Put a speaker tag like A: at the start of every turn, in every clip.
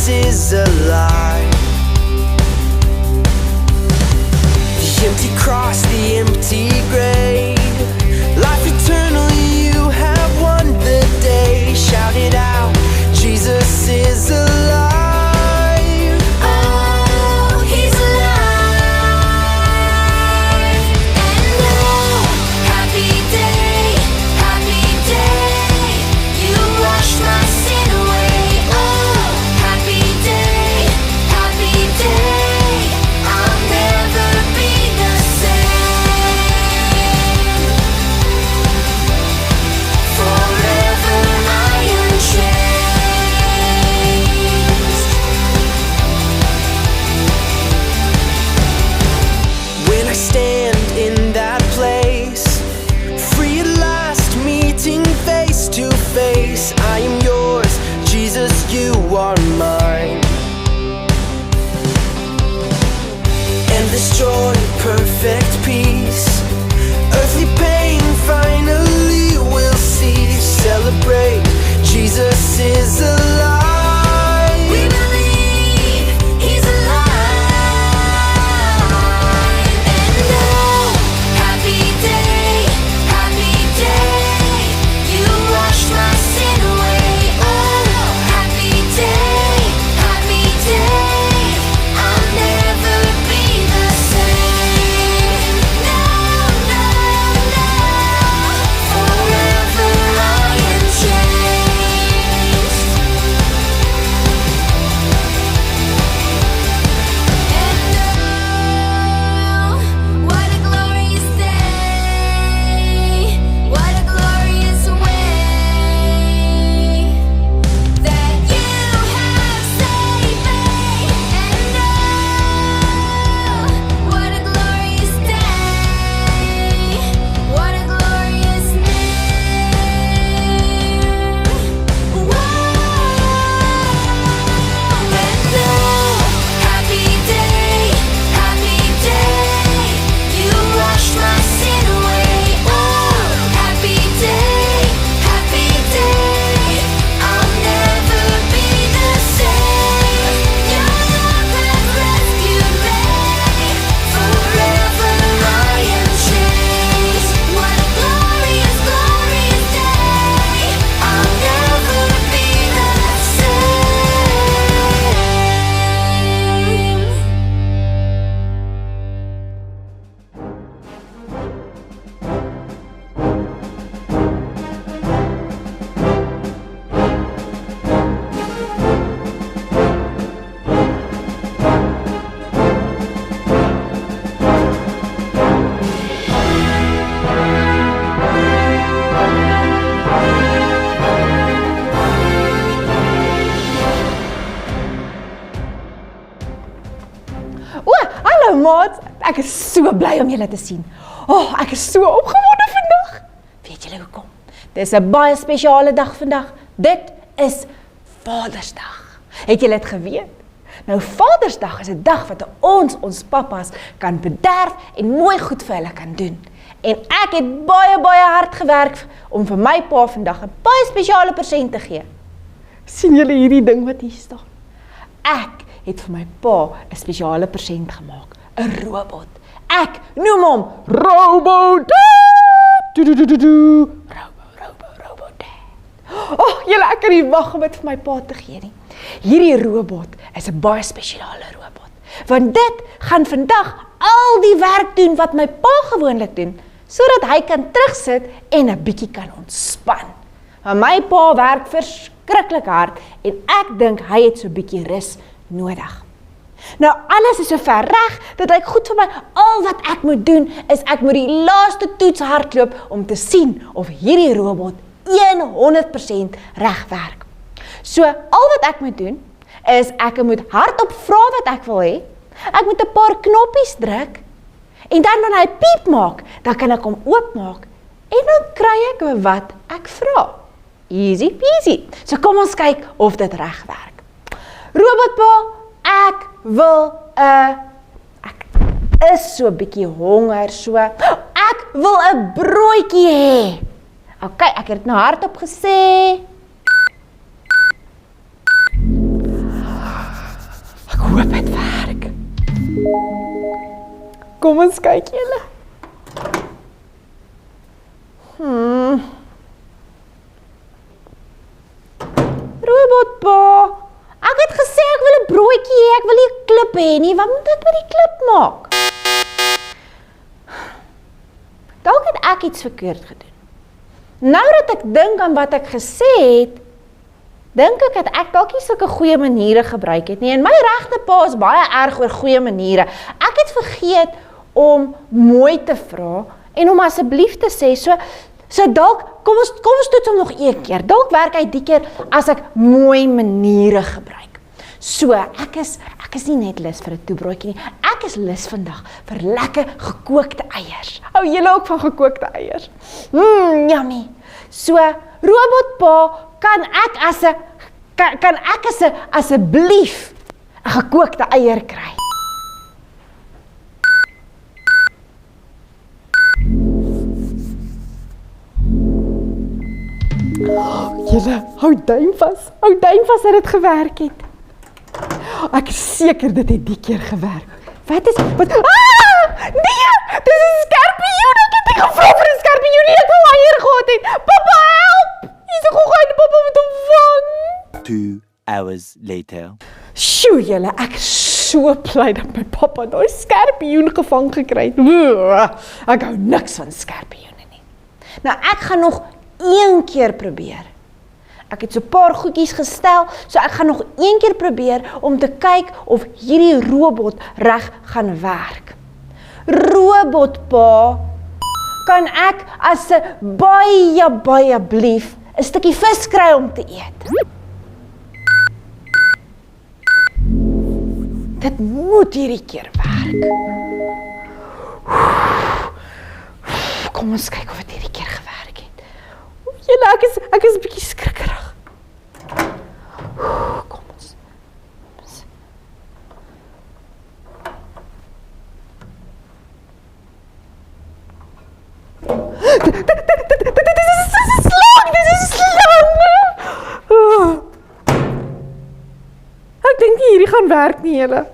A: is alive. The empty cross, the empty grave, life eternal, you have won the day. Shout it out, Jesus is alive.
B: Oh, he's alive. And oh, happy day, you washed my sin away. Oh, happy day, I'll never be the same. Forever I am changed.
A: When I stand in that place, free at last, meeting face to face, I am yours, Jesus, you are mine. Endless joy, perfect peace, earthly pain finally will cease. Celebrate, Jesus is alive.
B: We believe he's alive. And oh, happy day, you washed my sin away. Oh, happy day, I'll never be the same. No, forever I am changed. And oh, what a glorious day, what a glorious way that you have saved me. And oh, what a glorious day, what a glorious name. Whoa. And oh, happy day, you washed my sin away. Oh, happy day, I'll never be the same. Your love has rescued me. Forever I am changed. What a glorious, glorious day. I'll never be the same.
C: O, hallo maat. Ek is so bly om julle te sien. Ek is so opgewonde vandag. Weet julle hoekom? Dis 'n baie spesiale dag vandag. Dit is Vadersdag. Het julle dit geweet? Nou Vadersdag is 'n dag wat ons pappas kan bederf en mooi goed vir hulle kan doen. En ek het baie hard gewerk om vir my pa vandag 'n baie spesiale persent te gee. Sien julle hierdie ding wat hier staan? Ek het vir my pa 'n spesiale persent gemaak, 'n robot. Ek noem hom Robot. Robot. Julle, ek kan nie wag om dit vir my pa te gee nie. Hierdie robot is 'n baie spesiale robot, want dit gaan vandag al die werk doen wat my pa gewoonlik doen, sodat hy kan terugsit en 'n bietjie kan ontspan. Want my pa werk verskriklik hard en ek dink hy het so 'n bietjie rus nodig. Nou alles is so ver reg, dit lyk goed vir my. Al wat ek moet doen is ek moet die laaste toets hardloop om te sien of hierdie robot 100% reg werk. So al wat ek moet doen is ek moet hardop vra wat ek wil hê. Ek moet 'n paar knoppies druk en dan wanneer hy piep maak, dan kan ek hom oopmaak en dan kry ek wat ek vra. Easy peasy. So kom ons kyk of dit reg werk. Robotpa, ek wil ek is so 'n bietjie honger, so ek wil 'n broodjie hê. OK, ek het dit nou hardop gesê. hoop dit werk. Kom ons kyk julle. Robotpa, ek het gesê ek wil 'n broodjie hê, ek wil nie 'n klip hê nie. Wat moet ek met die klip maak? Dalk het ek iets verkeerd gedoen. Nou dat ek dink aan wat ek gesê het, dink ek dat ek dalk nie sulke goeie maniere gebruik het nie. En my regte pa is baie erg oor goeie maniere. Ek het vergeet om mooi te vra en om asseblief te sê, so dalk, kom ons toets hom nog een keer. Dalk werk hy die keer as ek mooi maniere gebruik. So, ek is nie net lus vir 'n toebroodjie nie. Ek is lus vandag vir lekker gekookte eiers. Hou julle ook van gekookte eiers? Yummy. So, robotpa, kan ek asseblief 'n gekookte eier kry? Julle, hou duim vas dat dit gewerk het. Ek is seker dit het die keer gewerk. Wat? Nee, dis 'n skorpioen, ek het nie gevra vir 'n skorpioen nie, ek wou eier gehad het. Papa, help! Hier is gou-gou papa moet hom vang.
D: 2 hours later.
C: Sjoe julle, ek is so bly dat my papa daai skorpioen gevang gekry het. Ek hou niks van skorpioene nie. Nou ek gaan nog een keer probeer. Ek het so 'n paar goedjies gestel, so ek gaan nog een keer probeer om te kyk of hierdie robot reg gaan werk. Robotpa, kan ek baie blief 'n stukkie vis kry om te eet? Dit moet hierdie keer werk. Kom ons kyk of dit hierdie keer gewerk het. Julle, ek is 'n bietjie skrikkerig. Kom ons. Dit is 'n slang. Ek dink nie hierdie gaan werk nie, julle.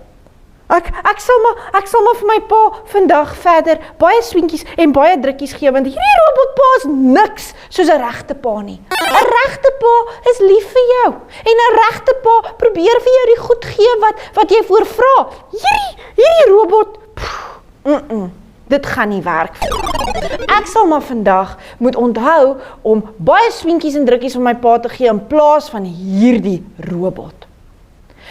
C: Ek sal maar vir my pa vandag verder baie swintjies en baie drukkies gee, want hierdie robotpa is niks soos 'n regte pa nie. 'n Regte pa is lief vir jou en 'n regte pa probeer vir jou die goed gee wat jy voor vra. Hierdie robot, dit gaan nie werk vir my. Ek sal maar vandag moet onthou om baie swintjies en drukkies vir my pa te gee in plaas van hierdie robot.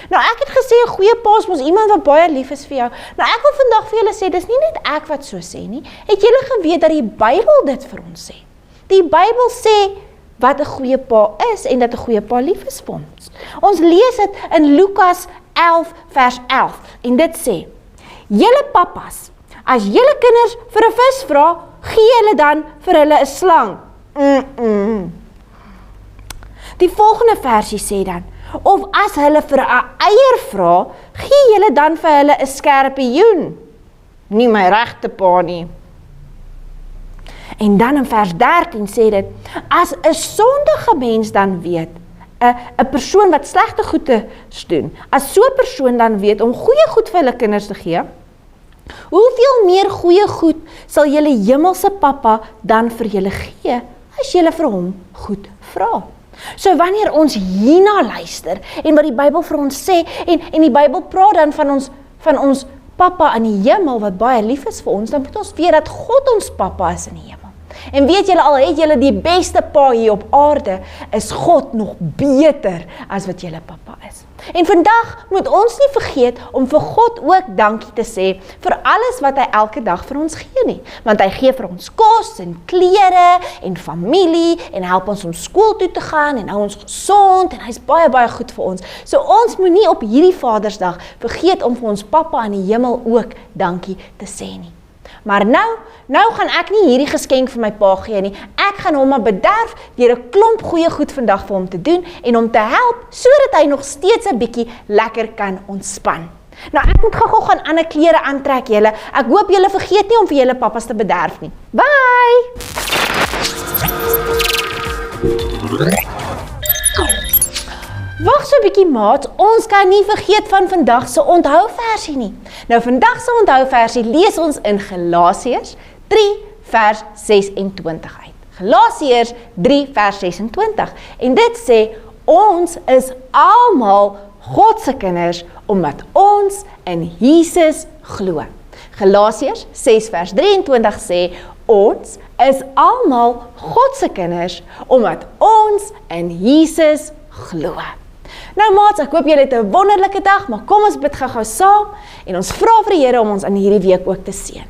C: Nou ek het gesê 'n goeie pa is mos iemand wat baie lief is vir jou. Nou ek wil vandag vir julle sê, dis nie net ek wat so sê nie. Het julle geweet dat die Bybel dit vir ons sê? Die Bybel sê wat 'n goeie pa is en dat 'n goeie pa lief is vir ons. Ons lees dit in Lukas 11 vers 11 en dit sê: "Julle pappas, as julle kinders vir 'n vis vra, gee julle dan vir hulle 'n slang." Die volgende versie sê dan: "Of as hulle vir 'n eier vra, gee julle dan vir hulle 'n skorpioen." Nie my regte pa nie. En dan in vers 13 sê dit: "As 'n sondige mens dan weet, 'n persoon wat slegte goed te doen, as so 'n persoon dan weet om goeie goed vir hulle kinders te gee, hoeveel meer goeie goed sal julle hemelse Pappa dan vir julle gee as julle vir hom goed vra?" So wanneer ons hierna luister en wat die Bybel vir ons sê en die Bybel praat dan van ons Pappa in die hemel wat baie lief is vir ons, dan moet ons weet dat God ons Pappa is in die hemel. En weet julle al, het julle die beste pa hier op aarde, is God nog beter as wat julle Pappa is. En vandag moet ons nie vergeet om vir God ook dankie te sê vir alles wat hy elke dag vir ons gee nie. Want hy gee vir ons kos en klere en familie en help ons om skool toe te gaan en hou ons gesond en hy's baie baie goed vir ons. So ons moet nie op hierdie Vadersdag vergeet om vir ons Pappa in die hemel ook dankie te sê nie. Maar nou gaan ek nie hierdie geskenk vir my pa gee nie. Ek gaan hom maar bederf deur 'n klomp goeie goed vandag vir hom te doen en hom te help sodat hy nog steeds 'n bietjie lekker kan ontspan. Nou ek moet gou gaan ander klere aantrek julle. Ek hoop julle vergeet nie om vir julle pappas te bederf nie. Bye. Wag so 'n bietjie maat, ons kan nie vergeet van vandag se onthouversie nie. Nou vandag se onthouversie lees ons in Galasiërs 3 vers 26 uit. Galasiërs 3 vers 26 en dit sê ons is almal God se kinders omdat ons in Jesus glo. Galasiërs 6 vers 23 sê ons is almal God se kinders omdat ons in Jesus glo. Nou maats, ek hoop julle het 'n wonderlike dag, maar kom ons bid gou-gou saam en ons vra vir die Here om ons in hierdie week ook te seën.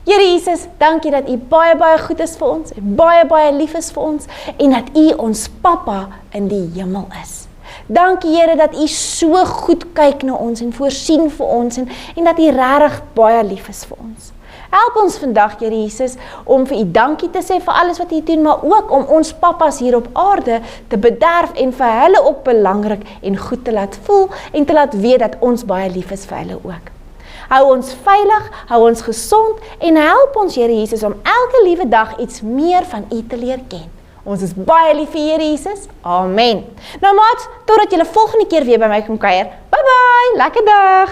C: Here Jesus, dankie dat U baie goed is vir ons en baie lief is vir ons en dat U ons Pappa in die hemel is. Dankie Here dat U so goed kyk na ons en voorsien vir ons en dat U regtig baie lief is vir ons. Help ons vandag, Here Jesus, om vir U dankie te sê vir alles wat U doen, maar ook om ons pappas hier op aarde te bederf en vir hulle ook belangrik en goed te laat voel en te laat weet dat ons baie lief is vir hulle ook. Hou ons veilig, hou ons gesond en help ons, Here Jesus, om elke liewe dag iets meer van U te leer ken. Ons is baie lief vir Here Jesus. Amen. Nou maat, totdat julle volgende keer weer by my kom kuier. Bye bye, lekker dag.